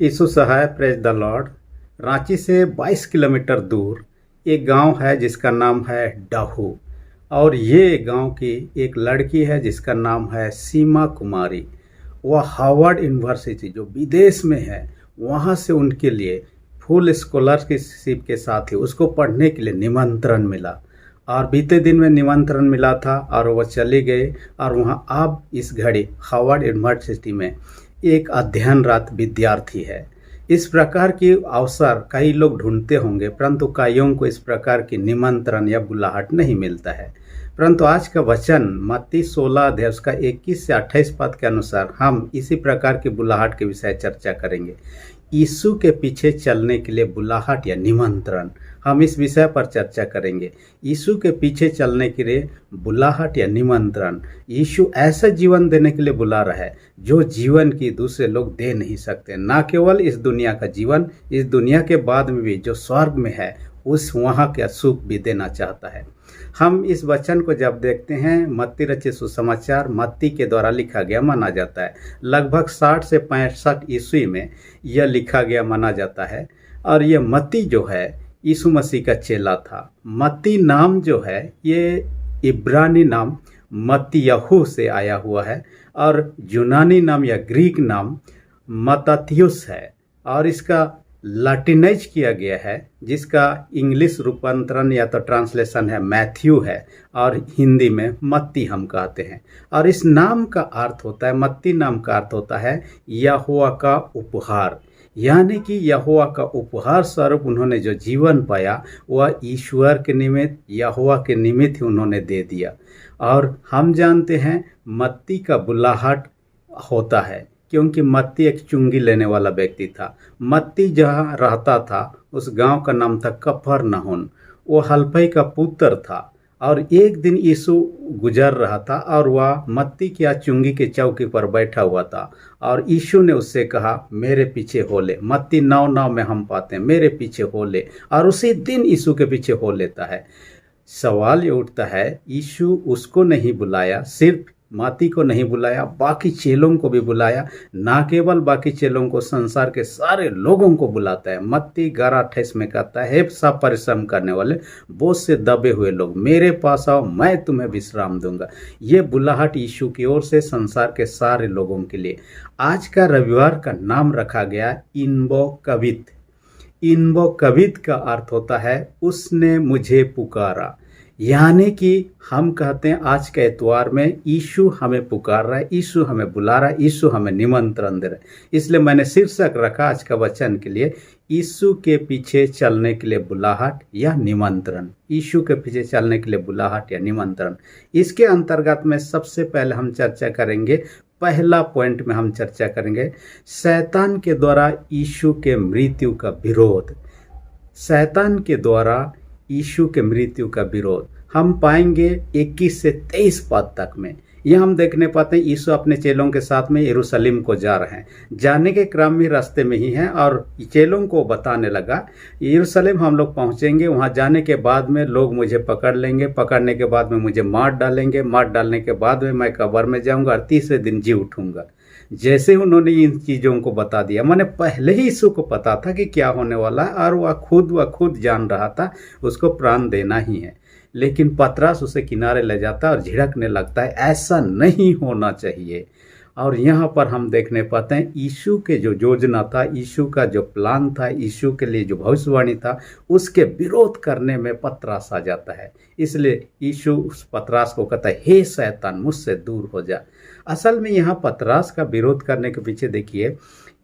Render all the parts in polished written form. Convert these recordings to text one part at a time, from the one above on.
यीशु सहाय, praise the lord. Ranchi से 22 kilometre दूर एक गांव है जिसका नाम है डाहू। और ये गांव की एक लड़की है जिसका नाम है सीमा कुमारी। वह हार्वर्ड यूनिवर्सिटी जो विदेश में है वहाँ से उनके लिए फुल स्कॉलरशिप के साथ ही उसको पढ़ने के लिए निमंत्रण मिला। और बीते दिन में निमंत्रण मिला था और वह चले गए। और वहाँ अब इस घड़ी हार्वर्ड यूनिवर्सिटी में एक अध्ययनरत विद्यार्थी है। इस प्रकार की अवसर कई लोग ढूंढते होंगे, परंतु कईयों को इस प्रकार की निमंत्रण या बुलाहट नहीं मिलता है। परंतु आज का वचन मत्ती 16 अध्याय उसका 21 से 28 पद के अनुसार हम इसी प्रकार की बुलाहट के विषय चर्चा करेंगे। यीशु के पीछे चलने के लिए बुलाहट या निमंत्रण, हम इस विषय पर चर्चा करेंगे। यीशु के पीछे चलने के लिए बुलाहट या निमंत्रण, यीशु ऐसा जीवन देने के लिए बुला रहा है जो जीवन की दूसरे लोग दे नहीं सकते। ना केवल इस दुनिया का जीवन, इस दुनिया के बाद में भी जो स्वर्ग में है उस वहाँ का सुख भी देना चाहता है। हम इस वचन को जब देखते हैं, मत्ती रचित सुसमाचार मत्ती के द्वारा लिखा गया माना जाता है। लगभग 60 से 65 ईस्वी में यह लिखा गया माना जाता है। और यह मत्ती जो है यीशु मसीह का चेला था। मत्ती नाम जो है ये इब्रानी नाम मत्तियहू से आया हुआ है और यूनानी नाम या ग्रीक नाम मत्ताथियुस है। और इसका लैटिनाइज किया गया है जिसका इंग्लिश रूपांतरण या तो ट्रांसलेशन है मैथ्यू है और हिंदी में मत्ती हम कहते हैं। और इस नाम का अर्थ होता है, मत्ती नाम का अर्थ होता है यहोवा का उपहार। यानी कि यहोवा का उपहार स्वरूप उन्होंने जो जीवन पाया वह ईश्वर के निमित्त, यहोवा के निमित्त ही उन्होंने दे दिया। और हम जानते हैं मत्ती का बुलाहट होता है क्योंकि मत्ती एक चुंगी लेने वाला व्यक्ति था। मत्ती जहाँ रहता था उस गांव का नाम था कफरनहूम। वो हलफई का पुत्र था। और एक दिन यीशु गुजर रहा था और वह मत्ती की चुंगी के चौकी पर बैठा हुआ था। और यीशु ने उससे कहा मेरे पीछे हो ले। मत्ती 9:9 में हम पाते हैं मेरे पीछे हो ले। और उसी दिन यीशु के पीछे हो लेता है। सवाल ये उठता है, यीशु उसको नहीं बुलाया, सिर्फ मत्ती को नहीं बुलाया, बाकी चेलों को भी बुलाया। ना केवल बाकी चेलों को, संसार के सारे लोगों को बुलाता है। मत्ती 11:28 में कहता है, हे सब परिश्रम करने वाले, बोझ से दबे हुए लोग, मेरे पास आओ, मैं तुम्हें विश्राम दूंगा। ये बुलाहट यीशु की ओर से संसार के सारे लोगों के लिए। आज का रविवार का नाम रखा गया इन्बो कवित। इन्बो कवित का अर्थ होता है उसने मुझे पुकारा। यानी कि हम कहते हैं आज के एतवार में यीशु हमें पुकार रहा है, यीशु हमें बुला रहा है, यीशु हमें निमंत्रण दे रहा है। इसलिए मैंने शीर्षक रखा आज का वचन के लिए, यीशु के पीछे चलने के लिए बुलाहट या निमंत्रण। यीशु के पीछे चलने के लिए बुलाहट या निमंत्रण। इसके अंतर्गत में सबसे पहले हम चर्चा करेंगे, पहला पॉइंट में हम चर्चा करेंगे शैतान के द्वारा यीशु के मृत्यु का विरोध। शैतान के द्वारा यीशु के मृत्यु का विरोध हम पाएंगे 21 से 23 पद तक में। यह हम देखने पाते हैं यीशु अपने चेलों के साथ में यरूशलेम को जा रहे हैं। जाने के क्रम में रास्ते में ही हैं और चेलों को बताने लगा यरूशलेम हम लोग पहुंचेंगे, वहां जाने के बाद में लोग मुझे पकड़ लेंगे, पकड़ने के बाद में मुझे मार डालेंगे, मार डालने के बाद में मैं कब्र में जाऊंगा और तीसरे दिन जी उठूंगा। जैसे उन्होंने इन चीज़ों को बता दिया, मैंने पहले ही यीशु को पता था कि क्या होने वाला है और वह खुद जान रहा था उसको प्राण देना ही है। लेकिन पतरस उसे किनारे ले जाता है और झिड़कने लगता है ऐसा नहीं होना चाहिए। और यहाँ पर हम देखने पाते हैं यीशु के जो योजना था, यीशु का जो प्लान था, यीशु के लिए जो भविष्यवाणी था, उसके विरोध करने में पतरस आ जाता है। इसलिए यीशु उस पतरस को कहता है, हे शैतान मुझसे दूर हो जा। असल में यहाँ पतरस का विरोध करने के पीछे देखिए,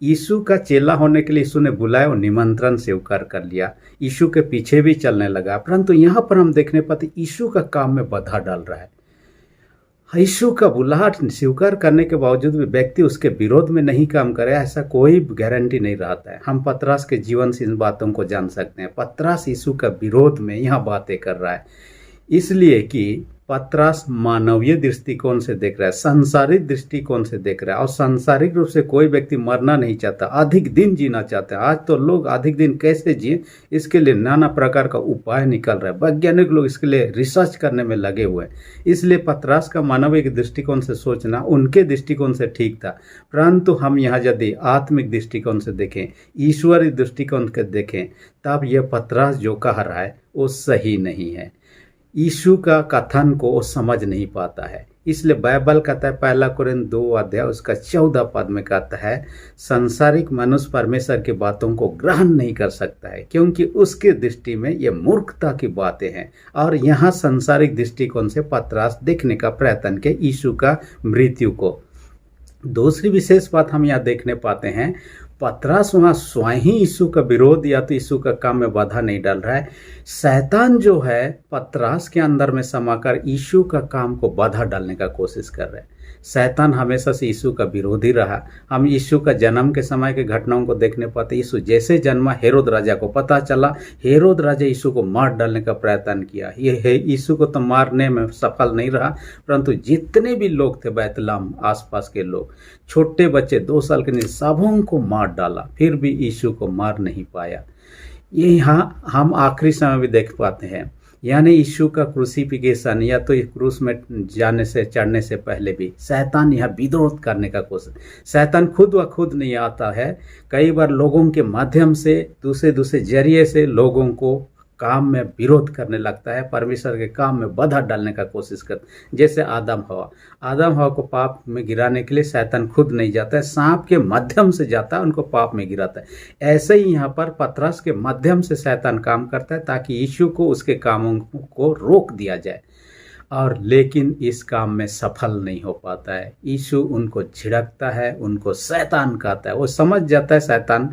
यीशु का चेला होने के लिए यीशु ने बुलाया और निमंत्रण स्वीकार कर लिया, यीशु के पीछे भी चलने लगा। परंतु यहाँ पर हम देखने पाते यीशु का काम में बाधा डाल रहा है। यीशु का बुलाहट स्वीकार करने के बावजूद भी व्यक्ति उसके विरोध में नहीं काम करे, ऐसा कोई गारंटी नहीं रहता है। हम पतरस के जीवन से इन बातों को जान सकते हैं। पतरस यीशु का विरोध में यहाँ बातें कर रहा है इसलिए कि पतरस मानवीय दृष्टिकोण से देख रहा है, सांसारिक दृष्टिकोण से देख रहा है। और सांसारिक रूप से कोई व्यक्ति मरना नहीं चाहता, अधिक दिन जीना चाहता है। आज तो लोग अधिक दिन कैसे जिए इसके लिए नाना प्रकार का उपाय निकल रहा है। वैज्ञानिक लोग इसके लिए रिसर्च करने में लगे हुए हैं। इसलिए पतरस का मानवीय दृष्टिकोण से सोचना उनके दृष्टिकोण से ठीक था। परंतु हम यहाँ यदि आत्मिक दृष्टिकोण से देखें, ईश्वरीय दृष्टिकोण से देखें, तब यह पतरस जो कह रहा है वो सही नहीं है। यीशु का कथन को वो समझ नहीं पाता है। इसलिए बाइबल कहता है, 1 कोरिन्थ 2 अध्याय उसका 14 पद में कहता है, संसारिक मनुष्य परमेश्वर की बातों को ग्रहण नहीं कर सकता है, क्योंकि उसकी दृष्टि में ये मूर्खता की बातें हैं। और यहाँ सांसारिक दृष्टिकोण से पतरस देखने का प्रयत्न किया यीशु का मृत्यु को। दूसरी विशेष बात हम यहाँ देखने पाते हैं, पतरस वहाँ स्वयं ही यीशु का विरोध या तो यीशु का काम में बाधा नहीं डाल रहा है। शैतान जो है पतरस के अंदर में समाकर यीशु का काम को बाधा डालने का कोशिश कर रहा है। शैतान हमेशा से यीशु का विरोधी रहा। हम यीशु का जन्म के समय के घटनाओं को देखने पाते। यीशु जैसे जन्मा, हेरोद राजा को पता चला, हेरोद राजा यीशु को मार डालने का प्रयत्न किया। ये यीशु को तो मारने में सफल नहीं रहा, परंतु जितने भी लोग थे बैतलहम आसपास के लोग, छोटे बच्चे 2 साल के नीचे, सबों को मार डाला, फिर भी यीशु को मार नहीं पाया। ये यहाँ हम आखिरी समय भी देख पाते हैं, यानी यीशु का क्रूसिफिकेशन या तो क्रूस में जाने से चढ़ने से पहले भी शैतान यहाँ विरोध करने का कोशिश। शैतान खुद व खुद नहीं आता है, कई बार लोगों के माध्यम से, दूसरे जरिए से लोगों को काम में विरोध करने लगता है, परमेश्वर के काम में बाधा डालने का कोशिश करता। जैसे आदम हवा को पाप में गिराने के लिए शैतान खुद नहीं जाता है, सांप के माध्यम से जाता है, उनको पाप में गिराता है। ऐसे ही यहाँ पर पतरस के माध्यम से शैतान काम करता है ताकि यीशु को उसके कामों को रोक दिया जाए, और लेकिन इस काम में सफल नहीं हो पाता है। यीशु उनको झिड़कता है, उनको शैतान कहता है। वो समझ जाता है शैतान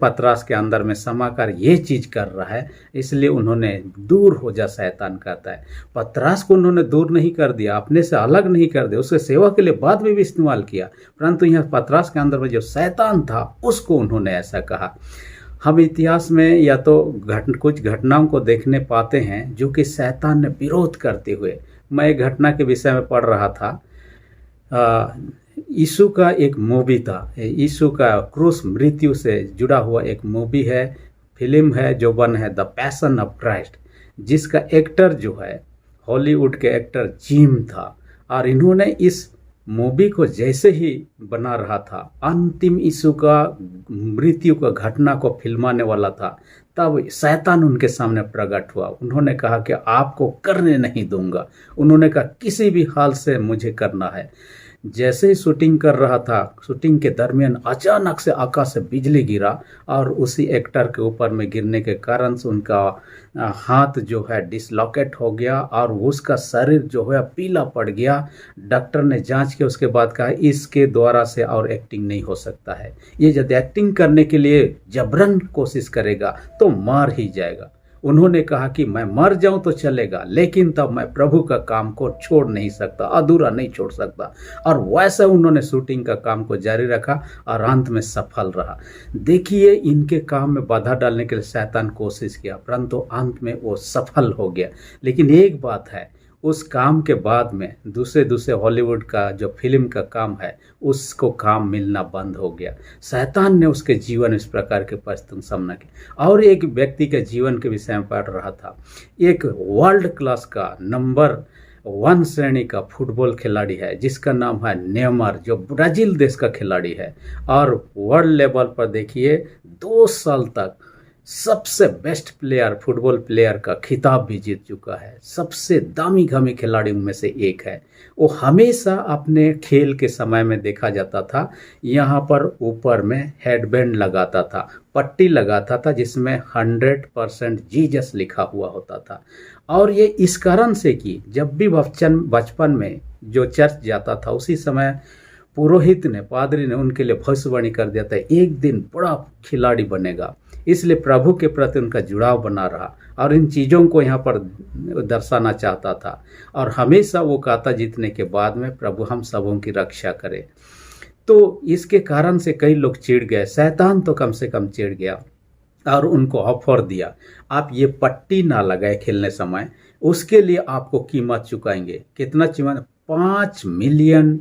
पतरस के अंदर में समाकर ये चीज कर रहा है, इसलिए उन्होंने दूर हो जा, शैतान कहता है। पतरस को उन्होंने दूर नहीं कर दिया, अपने से अलग नहीं कर दिया, उसके सेवा के लिए बाद में भी इस्तेमाल किया, परंतु यहाँ पतरस के अंदर में जो शैतान था उसको उन्होंने ऐसा कहा। हम इतिहास में या तो कुछ घटनाओं को देखने पाते हैं जो कि शैतान ने विरोध करते हुए। मैं एक घटना के विषय में पढ़ रहा था, यीशु का एक मूवी था, यीशु का क्रूस मृत्यु से जुड़ा हुआ एक मूवी है, फिल्म है जो बन है द पैशन ऑफ क्राइस्ट, जिसका एक्टर जो है हॉलीवुड के एक्टर जिम था। और इन्होंने इस मूवी को जैसे ही बना रहा था, अंतिम यीशु का मृत्यु का घटना को फिल्माने वाला था, तब शैतान उनके सामने प्रकट हुआ। उन्होंने कहा कि आपको करने नहीं दूंगा। उन्होंने कहा किसी भी हाल से मुझे करना है। जैसे ही शूटिंग कर रहा था, शूटिंग के दरमियान अचानक से आकाश से बिजली गिरा और उसी एक्टर के ऊपर में गिरने के कारण से उनका हाथ जो है डिसलॉकेट हो गया और उसका शरीर जो है पीला पड़ गया। डॉक्टर ने जांच के उसके बाद कहा इसके द्वारा से और एक्टिंग नहीं हो सकता है, ये यदि एक्टिंग करने के लिए जबरन कोशिश करेगा तो मार ही जाएगा। उन्होंने कहा कि मैं मर जाऊं तो चलेगा, लेकिन तब मैं प्रभु का काम को छोड़ नहीं सकता, अधूरा नहीं छोड़ सकता। और वैसे उन्होंने शूटिंग का काम को जारी रखा और अंत में सफल रहा। देखिए, इनके काम में बाधा डालने के लिए शैतान कोशिश किया, परंतु अंत में वो सफल हो गया। लेकिन एक बात है, उस काम के बाद में दूसरे हॉलीवुड का जो फिल्म का काम है उसको काम मिलना बंद हो गया। शैतान ने उसके जीवन इस प्रकार के परिस्थितियों का सामना किया। और एक व्यक्ति के जीवन के विषय में पढ़ रहा था, एक वर्ल्ड क्लास का नंबर 1 श्रेणी का फुटबॉल खिलाड़ी है जिसका नाम है नेमार, जो ब्राजील देश का खिलाड़ी है। और वर्ल्ड लेवल पर देखिए 2 साल तक सबसे बेस्ट प्लेयर, फुटबॉल प्लेयर का खिताब भी जीत चुका है। सबसे दामी घमी खिलाड़ियों में से एक है। वो हमेशा अपने खेल के समय में देखा जाता था, यहाँ पर ऊपर में हेडबैंड लगाता था, पट्टी लगाता था जिसमें 100% जीसस लिखा हुआ होता था। और ये इस कारण से कि जब भी बचपन में जो चर्च जाता था उसी समय पुरोहित ने, पादरी ने उनके लिए भविष्यवाणी कर दिया था एक दिन बड़ा खिलाड़ी बनेगा। इसलिए प्रभु के प्रति उनका जुड़ाव बना रहा और इन चीज़ों को यहाँ पर दर्शाना चाहता था। और हमेशा वो कहता जीतने के बाद में प्रभु हम सबों की रक्षा करे। तो इसके कारण से कई लोग चिढ़ गए, शैतान तो कम से कम चिढ़ गया और उनको ऑफर दिया, आप ये पट्टी ना लगाए खेलने समय, उसके लिए आपको कीमत चुकाएंगे। कितना कीमत? 5 मिलियन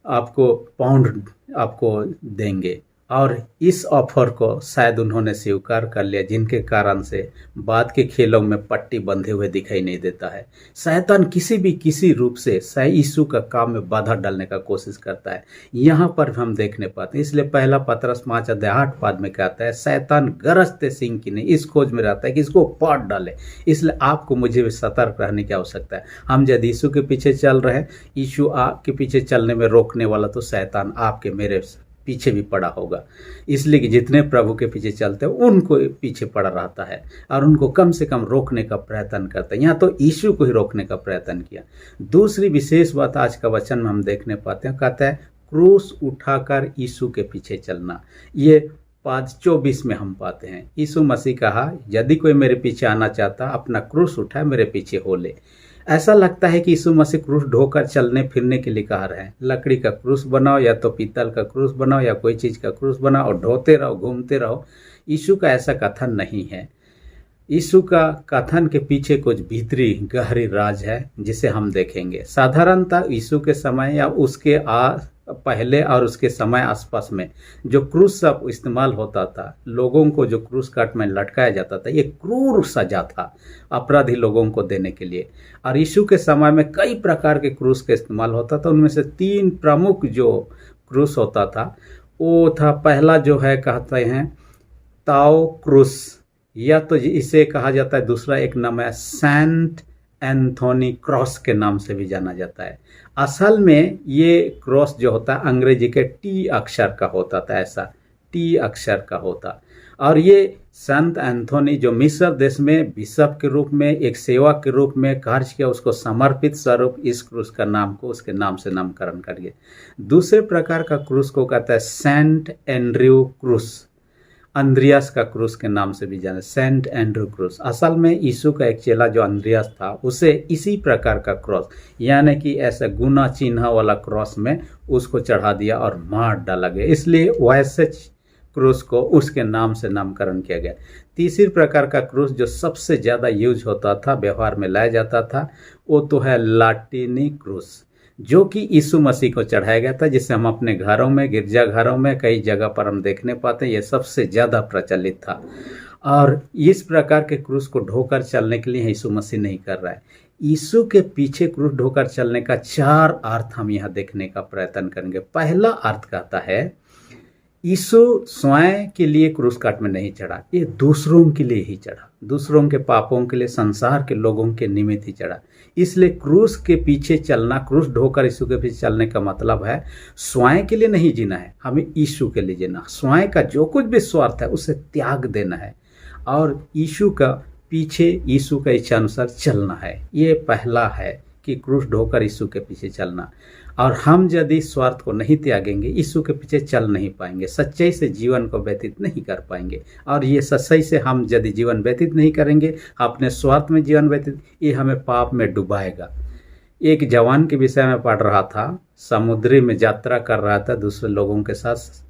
आपको पाउंड आपको देंगे। और इस ऑफर को शायद उन्होंने स्वीकार कर लिया, जिनके कारण से बाद के खेलों में पट्टी बंधे हुए दिखाई नहीं देता है। शैतान किसी रूप से यीशु का काम में बाधा डालने का कोशिश करता है। यहाँ पर हम देखने पाते हैं। इसलिए पहला पतरस 5:8 में कहता है, शैतान गरजते सिंह की नहीं इस खोज में रहता है कि इसको पाट डाले। इसलिए आपको मुझे भी सतर्क रहने की आवश्यकता है। हम यदि यीशु के पीछे चल रहे हैं, यीशु आपके पीछे चलने में रोकने वाला तो शैतान आपके मेरे पीछे भी पड़ा होगा। इसलिए कि जितने प्रभु के पीछे चलते हैं उनको पीछे पड़ा रहता है और उनको कम से कम रोकने का प्रयत्न करता है। यहाँ तो यीशु को ही रोकने का प्रयत्न किया। दूसरी विशेष बात आज का वचन में हम देखने पाते हैं, कहता है क्रूस उठाकर यीशु के पीछे चलना। ये पद 24 में हम पाते हैं। यीशु मसीह कहा, यदि कोई मेरे पीछे आना चाहता अपना क्रूस उठाए मेरे पीछे हो ले। ऐसा लगता है कि यीशु मसीह क्रूस ढोकर चलने फिरने के लिए कह रहे हैं। लकड़ी का क्रूस बनाओ या तो पीतल का क्रूस बनाओ या कोई चीज़ का क्रूस बनाओ और ढोते रहो, घूमते रहो। यीशु का ऐसा कथन नहीं है। यीशु का कथन के पीछे कुछ भीतरी गहरी राज है जिसे हम देखेंगे। साधारणतः यीशु के समय या उसके पहले और उसके समय आसपास में जो क्रूस सब इस्तेमाल होता था, लोगों को जो क्रूस काट में लटकाया जाता था, ये क्रूर सजा था अपराधी लोगों को देने के लिए। और यीशु के समय में कई प्रकार के क्रूस का इस्तेमाल होता था। उनमें से 3 प्रमुख जो क्रूस होता था वो था, पहला जो है कहते हैं ताओ क्रूस, या तो इसे कहा जाता है, दूसरा एक नाम है सेंट एंथोनी क्रॉस के नाम से भी जाना जाता है। असल में ये क्रॉस जो होता है अंग्रेजी के टी अक्षर का होता था, ऐसा टी अक्षर का होता। और ये संत एंथोनी जो मिस्र देश में बिशप के रूप में एक सेवक के रूप में कार्य किया, उसको समर्पित स्वरूप इस क्रूस का नाम को उसके नाम से नामकरण करिए। दूसरे प्रकार का क्रूस को कहता है सेंट एंड्रयू क्रूस, अंद्रियास का क्रूस के नाम से भी जाना, सेंट एंड्रू क्रूस। असल में यीशु का एक चेला जो अंद्रियास था उसे इसी प्रकार का क्रॉस, यानी कि ऐसा गुना चिन्ह वाला क्रॉस में उसको चढ़ा दिया और मार डाला गया, इसलिए वैसे क्रूस को उसके नाम से नामकरण किया गया। तीसरी प्रकार का क्रूस जो सबसे ज़्यादा यूज होता था, व्यवहार में लाया जाता था, वो तो है लाटीनी क्रूस, जो कि यीशु मसीह को चढ़ाया गया था, जिसे हम अपने घरों में, गिरजाघरों में कई जगह पर हम देखने पाते हैं। ये सबसे ज़्यादा प्रचलित था। और इस प्रकार के क्रूस को ढोकर चलने के लिए यीशु मसीह नहीं कर रहा है। यीशु के पीछे क्रूस ढोकर चलने का 4 अर्थ हम यहाँ देखने का प्रयत्न करेंगे। पहला अर्थ कहता है यीशु स्वयं के लिए क्रूस काट में नहीं चढ़ा, ये दूसरों के लिए ही चढ़ा, दूसरों के पापों के लिए, संसार के लोगों के निमित्त ही चढ़ा। इसलिए क्रूस के पीछे चलना, क्रूस ढोकर यीशु के पीछे चलने का मतलब है स्वयं के लिए नहीं जीना है, हमें यीशु के लिए जीना। स्वयं का जो कुछ भी स्वार्थ है उसे त्याग देना है और यीशु का पीछे, यीशु का इच्छा अनुसार चलना है। ये पहला है कि क्रूस ढोकर यीशु के पीछे चलना। और हम यदि स्वार्थ को नहीं त्यागेंगे, यीशु के पीछे चल नहीं पाएंगे, सच्चाई से जीवन को व्यतीत नहीं कर पाएंगे। और ये सच्चाई से हम यदि जीवन व्यतीत नहीं करेंगे, अपने स्वार्थ में जीवन व्यतीत, ये हमें पाप में डुबाएगा। एक जवान के विषय में पढ़ रहा था, समुद्री में यात्रा कर रहा था दूसरे लोगों के साथ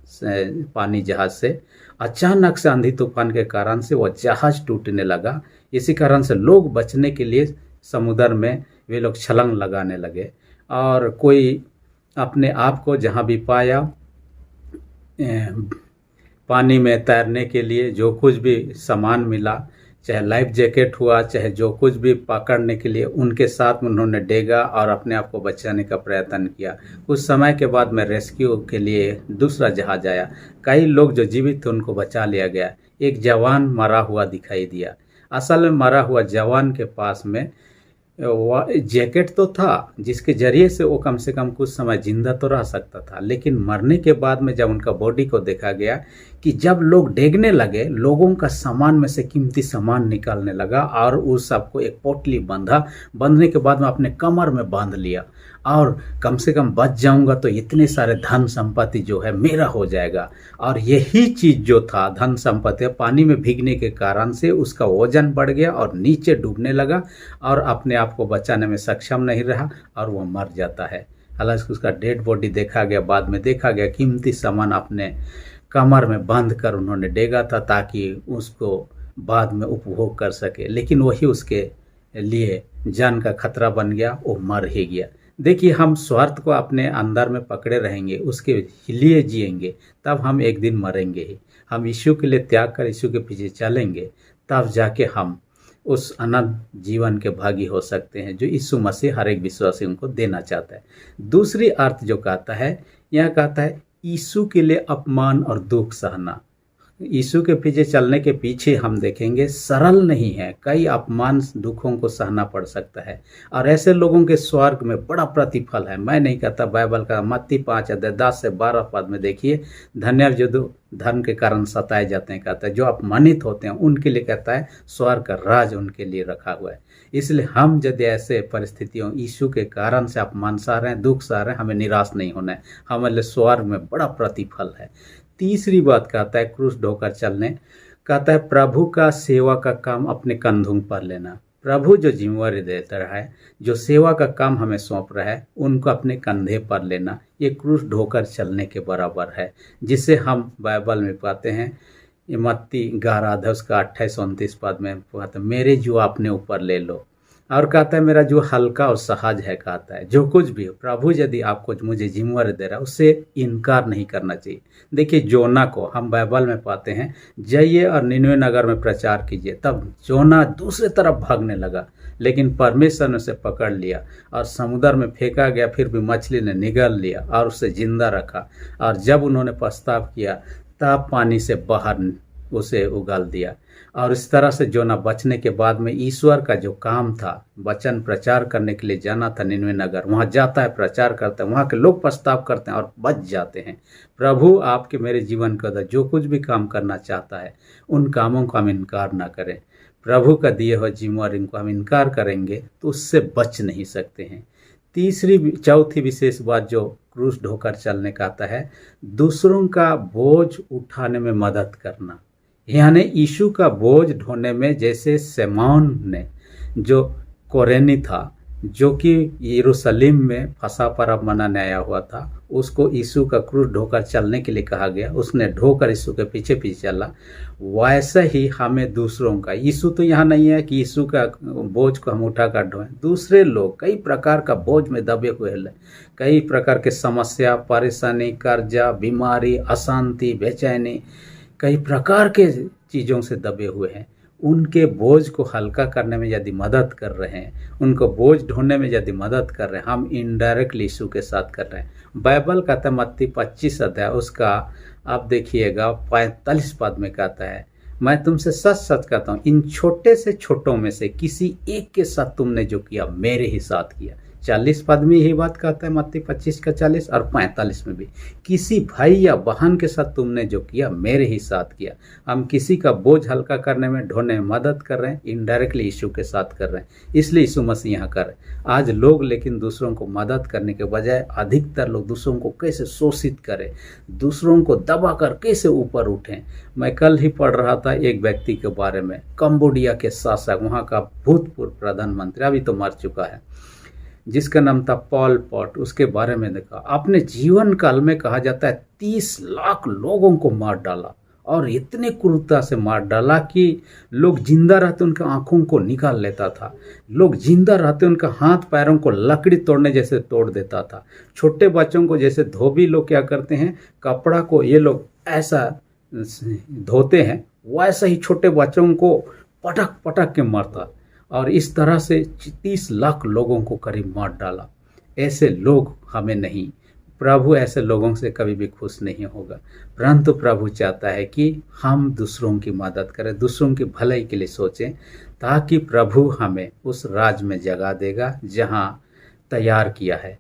पानी जहाज से। अचानक से आंधी तूफान के कारण से वह जहाज टूटने लगा। इसी कारण से लोग बचने के लिए समुद्र में वे लोग छलांग लगाने लगे और कोई अपने आप को जहाँ भी पाया पानी में तैरने के लिए जो कुछ भी सामान मिला, चाहे लाइफ जैकेट हुआ, चाहे जो कुछ भी पकड़ने के लिए, उनके साथ में उन्होंने डेगा और अपने आप को बचाने का प्रयत्न किया। कुछ समय के बाद में रेस्क्यू के लिए दूसरा जहाज आया। कई लोग जो जीवित थे उनको बचा लिया गया। एक जवान मरा हुआ दिखाई दिया। असल में मरा हुआ जवान के पास में जैकेट तो था जिसके जरिए से वो कम से कम कुछ समय जिंदा तो रह सकता था, लेकिन मरने के बाद में जब उनका बॉडी को देखा गया कि जब लोग डेगने लगे, लोगों का सामान में से कीमती सामान निकालने लगा और उस सबको एक पोटली बांधने के बाद में अपने कमर में बांध लिया और कम से कम बच जाऊंगा तो इतने सारे धन संपत्ति जो है मेरा हो जाएगा। और यही चीज जो था धन संपत्ति, पानी में भीगने के कारण से उसका वजन बढ़ गया और नीचे डूबने लगा और अपने आप को बचाने में सक्षम नहीं रहा और वो मर जाता है। हालांकि उसका डेड बॉडी देखा गया, बाद में देखा गया कीमती सामान अपने कमर में बांध कर उन्होंने डेगा था ताकि उसको बाद में उपभोग कर सके, लेकिन वही उसके लिए जान का खतरा बन गया, वो मर ही गया। देखिए, हम स्वार्थ को अपने अंदर में पकड़े रहेंगे, उसके लिए जिएंगे, तब हम एक दिन मरेंगे ही। हम यीशु के लिए त्याग कर यीशु के पीछे चलेंगे, तब जाके हम उस अनंत जीवन के भागी हो सकते हैं जो यीशु मसीह हर एक विश्वासी को देना चाहता है। दूसरी अर्थ जो कहता है, यह कहता है यीशु के लिए अपमान और दुख सहना। यीशु के पीछे चलने के पीछे हम देखेंगे सरल नहीं है, कई अपमान दुखों को सहना पड़ सकता है, और ऐसे लोगों के स्वर्ग में बड़ा प्रतिफल है। मैं नहीं कहता, बाइबल का मत्ती 5:10 से 12 पद में देखिए, धन्य जो धर्म के कारण सताए जाते हैं, कहता है जो अपमानित होते हैं उनके लिए, कहता है स्वर्ग का राज उनके लिए रखा हुआ है। इसलिए हम यदि ऐसे परिस्थितियों यीशु के कारण से अपमान सह रहे हैं, दुख सह रहे हैं, हमें निराश नहीं होना है, हमारे लिए स्वर्ग में बड़ा प्रतिफल है। तीसरी बात कहता है क्रूस ढोकर चलने, कहता है प्रभु का सेवा का काम अपने कंधों पर लेना। प्रभु जो जिम्मेवारी देता है, जो सेवा का काम हमें सौंप रहा है, उनको अपने कंधे पर लेना, ये क्रूस ढोकर चलने के बराबर है, जिसे हम बाइबल में पाते हैं। ये मत्ती 11 उसका 28-29 पद में पाते हैं, मेरे जो अपने ऊपर ले लो। और कहता है मेरा जो हल्का और सहज है, कहता है जो कुछ भी हो, प्रभु यदि आपको मुझे जिम्मेवारी दे रहा है, उससे इनकार नहीं करना चाहिए। देखिए, जोना को हम बाइबल में पाते हैं, जाइए और निनवे नगर में प्रचार कीजिए। तब जोना दूसरे तरफ भागने लगा, लेकिन परमेश्वर ने उसे पकड़ लिया और समुद्र में फेंका गया, फिर भी मछली ने निगल लिया और उसे जिंदा रखा। और जब उन्होंने पछतावा किया, तब पानी से बाहर उसे उगाल दिया। और इस तरह से जोना बचने के बाद में ईश्वर का जो काम था, वचन प्रचार करने के लिए जाना था निनवे नगर, वहाँ जाता है, प्रचार करता है, वहाँ के लोग पछतावा करते हैं और बच जाते हैं। प्रभु आपके मेरे जीवन का जो कुछ भी काम करना चाहता है, उन कामों को हम इनकार ना करें। प्रभु का दिए हुए जिम्मेवारी को हम इनकार करेंगे तो उससे बच नहीं सकते हैं। चौथी विशेष बात जो क्रूस ढोकर चलने का आता है, दूसरों का बोझ उठाने में मदद करना। यानी यीशु का बोझ ढोने में, जैसे शमौन ने, जो कोरेनी था, जो कि यरूशलेम में फसा पर्व मनाने आया हुआ था, उसको यीशु का क्रूस ढोकर चलने के लिए कहा गया, उसने ढोकर यीशु के पीछे पीछे चला। वैसे ही हमें दूसरों का, यीशु तो यहाँ नहीं है कि यीशु का बोझ को हम उठा कर ढोएं, दूसरे लोग कई प्रकार का बोझ में दबे हुए हैं, कई प्रकार के समस्या, परेशानी, कर्जा, बीमारी, अशांति, बेचैनी, कई प्रकार के चीज़ों से दबे हुए हैं। उनके बोझ को हल्का करने में यदि मदद कर रहे हैं, उनको बोझ ढोने में यदि मदद कर रहे हैं, हम इनडायरेक्टली यीशु के साथ कर रहे हैं। बाइबल कहता है मत्ती 25 अध्याय उसका आप देखिएगा 45 पद में कहता है, मैं तुमसे सच सच कहता हूँ, इन छोटे से छोटों में से किसी एक के साथ तुमने जो किया, मेरे ही साथ किया। 40 पद में यही बात कहता है, मत्ती 25 का 40, और 45 में भी, किसी भाई या बहन के साथ तुमने जो किया, मेरे ही साथ किया। हम किसी का बोझ हल्का करने में, ढोने में मदद कर रहे हैं, इनडायरेक्टली यीशु के साथ कर रहे हैं, इसलिए यीशु मसीह यहाँ कर रहे हैं। आज लोग लेकिन दूसरों को मदद करने के बजाय अधिकतर लोग दूसरों को कैसे शोषित करें, दूसरों को दबा कर कैसे ऊपर उठें। मैं कल ही पढ़ रहा था एक व्यक्ति के बारे में, कंबोडिया के शासक, वहाँ का भूतपूर्व प्रधानमंत्री, अभी तो मर चुका है, जिसका नाम था पॉल पॉट। उसके बारे में देखा, अपने जीवन काल में कहा जाता है 30 लाख लोगों को मार डाला, और इतने क्रूरता से मार डाला कि लोग जिंदा रहते उनके आंखों को निकाल लेता था, लोग जिंदा रहते उनका हाथ पैरों को लकड़ी तोड़ने जैसे तोड़ देता था। छोटे बच्चों को जैसे धोबी लोग क्या करते हैं, कपड़ा को ये लोग ऐसा धोते हैं, वैसा ही छोटे बच्चों को पटक पटक के मारता, और इस तरह से 30 लाख लोगों को करीब मार डाला। ऐसे लोग हमें नहीं, प्रभु ऐसे लोगों से कभी भी खुश नहीं होगा। परंतु प्रभु चाहता है कि हम दूसरों की मदद करें, दूसरों की भलाई के लिए सोचें, ताकि प्रभु हमें उस राज में जगह देगा जहां तैयार किया है।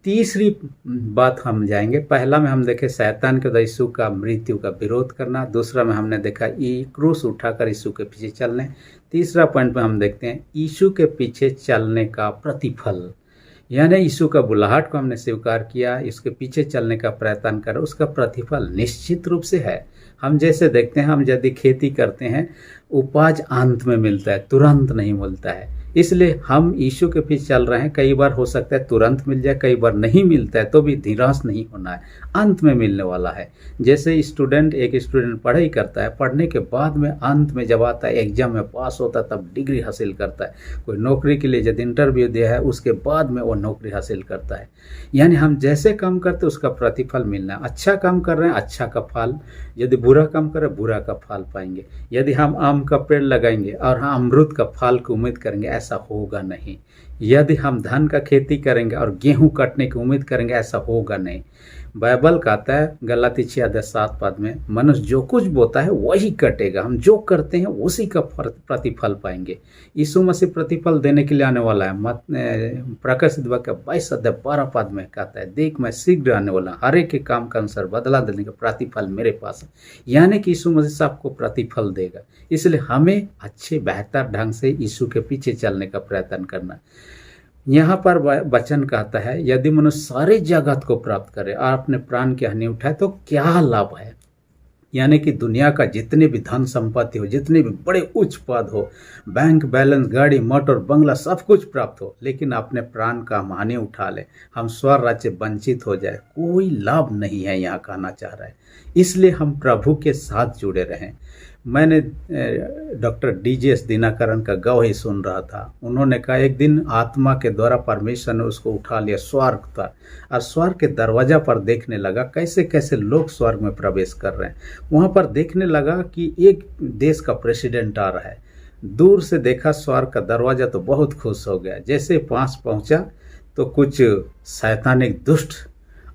तीसरी बात हम जाएंगे, पहला में हम देखे शैतान के यीशु का मृत्यु का विरोध करना, दूसरा में हमने देखा क्रूस उठाकर यीशु के पीछे चलने, तीसरा पॉइंट में हम देखते हैं यीशु के पीछे चलने का प्रतिफल। यानी यीशु का बुलाहट को हमने स्वीकार किया, इसके पीछे चलने का प्रयत्न करें, उसका प्रतिफल निश्चित रूप से है। हम जैसे देखते हैं, हम यदि खेती करते हैं, उपज अंत में मिलता है, तुरंत नहीं मिलता है। इसलिए हम यीशु के पीछे चल रहे हैं। कई बार हो सकता है तुरंत मिल जाए, कई बार नहीं मिलता है, तो भी निराश नहीं होना है, अंत में मिलने वाला है। जैसे एक स्टूडेंट पढ़ाई करता है, पढ़ने के बाद में अंत में जब आता है, एग्जाम में पास होता है, तब डिग्री हासिल करता है। कोई नौकरी के लिए जब इंटरव्यू दिया है, उसके बाद में वो नौकरी हासिल करता है। यानी हम जैसे काम करते उसका प्रतिफल मिलना है। अच्छा काम कर रहे हैं, अच्छा का फल, यदि बुरा काम कर रहे हैं, बुरा का फल पाएंगे। यदि हम आम का पेड़ लगाएंगे और हम अमरूद का फल की उम्मीद करेंगे, ऐसा होगा नहीं। यदि हम धान का खेती करेंगे और गेहूं कटने की उम्मीद करेंगे, ऐसा होगा नहीं। बाइबल कहता है गलाती 6:7 में, मनुष्य जो कुछ बोता है वही कटेगा। हम जो करते हैं उसी का प्रतिफल पाएंगे। यीशु मसीह प्रतिफल देने के लिए आने वाला है। प्रकाशित वाक्य 22:12 में कहता है, देख मैं शीघ्र आने वाला हूं, हर एक के काम का अनुसार बदला देने का प्रतिफल मेरे पास है। यानी कि यीशु मसीह सबको प्रतिफल देगा। इसलिए हमें अच्छे बेहतर ढंग से यीशु के पीछे चलने का प्रयत्न करना। यहाँ पर वचन कहता है, यदि मनुष्य सारे जगत को प्राप्त करे और अपने प्राण की हानि उठाए तो क्या लाभ है। यानी कि दुनिया का जितने भी धन संपत्ति हो, जितने भी बड़े उच्च पद हो, बैंक बैलेंस, गाड़ी मोटर बंगला, सब कुछ प्राप्त हो, लेकिन अपने प्राण का हानि उठा ले, हम स्वर्ग राज्य से वंचित हो जाए, कोई लाभ नहीं है, यहाँ कहना चाह रहा है। इसलिए हम प्रभु के साथ जुड़े रहें। मैंने डॉक्टर डीजेएस दिनाकरण का गवाही सुन रहा था। उन्होंने कहा एक दिन आत्मा के द्वारा परमेश्वर ने उसको उठा लिया स्वर्ग पर, और स्वर्ग के दरवाजा पर देखने लगा कैसे कैसे लोग स्वर्ग में प्रवेश कर रहे हैं। वहाँ पर देखने लगा कि एक देश का प्रेसिडेंट आ रहा है। दूर से देखा स्वर्ग का दरवाजा तो बहुत खुश हो गया। जैसे पास पहुँचा तो कुछ शैतानिक दुष्ट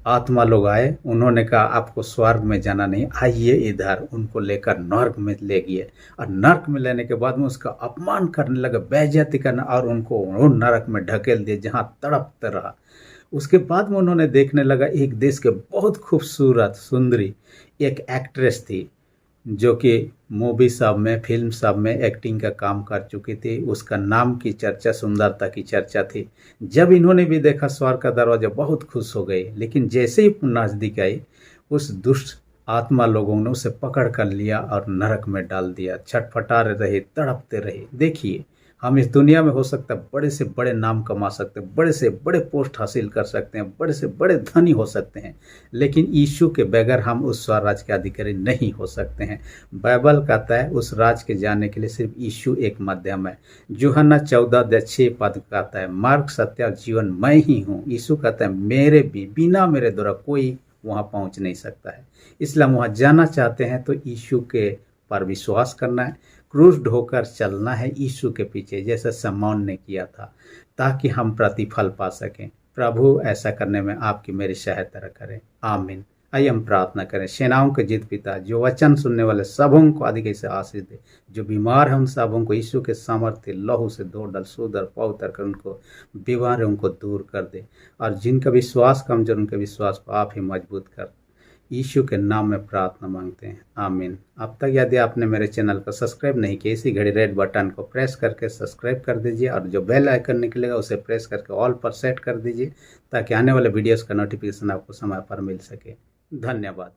आत्मा लोग आए। उन्होंने कहा आपको स्वर्ग में जाना नहीं, आइए इधर। उनको लेकर नर्क में ले गए, और नर्क में लेने के बाद में उसका अपमान करने लगा, बेइज्जती करना, और उनको नरक में ढकेल दिए जहाँ तड़पते रहा। उसके बाद में उन्होंने देखने लगा एक देश के बहुत खूबसूरत सुंदरी एक एक्ट्रेस थी, जो कि मूवी सब में, फिल्म सब में एक्टिंग का काम कर चुकी थी। उसका नाम की चर्चा, सुंदरता की चर्चा थी। जब इन्होंने भी देखा स्वर्ग का दरवाजा, बहुत खुश हो गई। लेकिन जैसे ही नजदीक आई, उस दुष्ट आत्मा लोगों ने उसे पकड़ कर लिया और नरक में डाल दिया। छटपटा रहे, तड़पते रहे। देखिए, हम इस दुनिया में हो सकता है बड़े से बड़े नाम कमा सकते हैं, बड़े से बड़े पोस्ट हासिल कर सकते हैं, बड़े से बड़े धनी हो सकते हैं, लेकिन यीशु के बगैर हम उस स्वर्ग राज के अधिकारी नहीं हो सकते हैं। बाइबल कहता है उस राज के जाने के लिए सिर्फ यीशु एक माध्यम है। यूहन्ना 14:6 पद कहता है, मार्ग, सत्य और जीवन मैं ही हूँ। यीशु कहता है मेरे भी बिना मेरे द्वारा कोई वहाँ पहुँच नहीं सकता है। इसलिए हम वहाँ जाना चाहते हैं तो यीशु के पर विश्वास करना है, क्रूस ढोकर चलना है यीशु के पीछे, जैसे शमौन ने किया था, ताकि हम प्रतिफल पा सकें। प्रभु ऐसा करने में आपकी मेरी सहायता करें। आमीन। आइए हम प्रार्थना करें। सेनाओं के जीत पिता, जो वचन सुनने वाले सबों को अधिक से आशीष दे। जो बीमार हैं उन सबों को यीशु के सामर्थ्य लहू से धो डाल, सुधर पवित्र कर, उनको बीमार उनको दूर कर दे। और जिनका विश्वास कमजोर, उनके विश्वास को आप ही मजबूत कर। यीशु के नाम में प्रार्थना मांगते हैं। आमीन। अब तक यदि आपने मेरे चैनल को सब्सक्राइब नहीं किया, इसी घड़ी रेड बटन को प्रेस करके सब्सक्राइब कर दीजिए, और जो बेल आइकन निकलेगा उसे प्रेस करके ऑल पर सेट कर दीजिए, ताकि आने वाले वीडियोस का नोटिफिकेशन आपको समय पर मिल सके। धन्यवाद।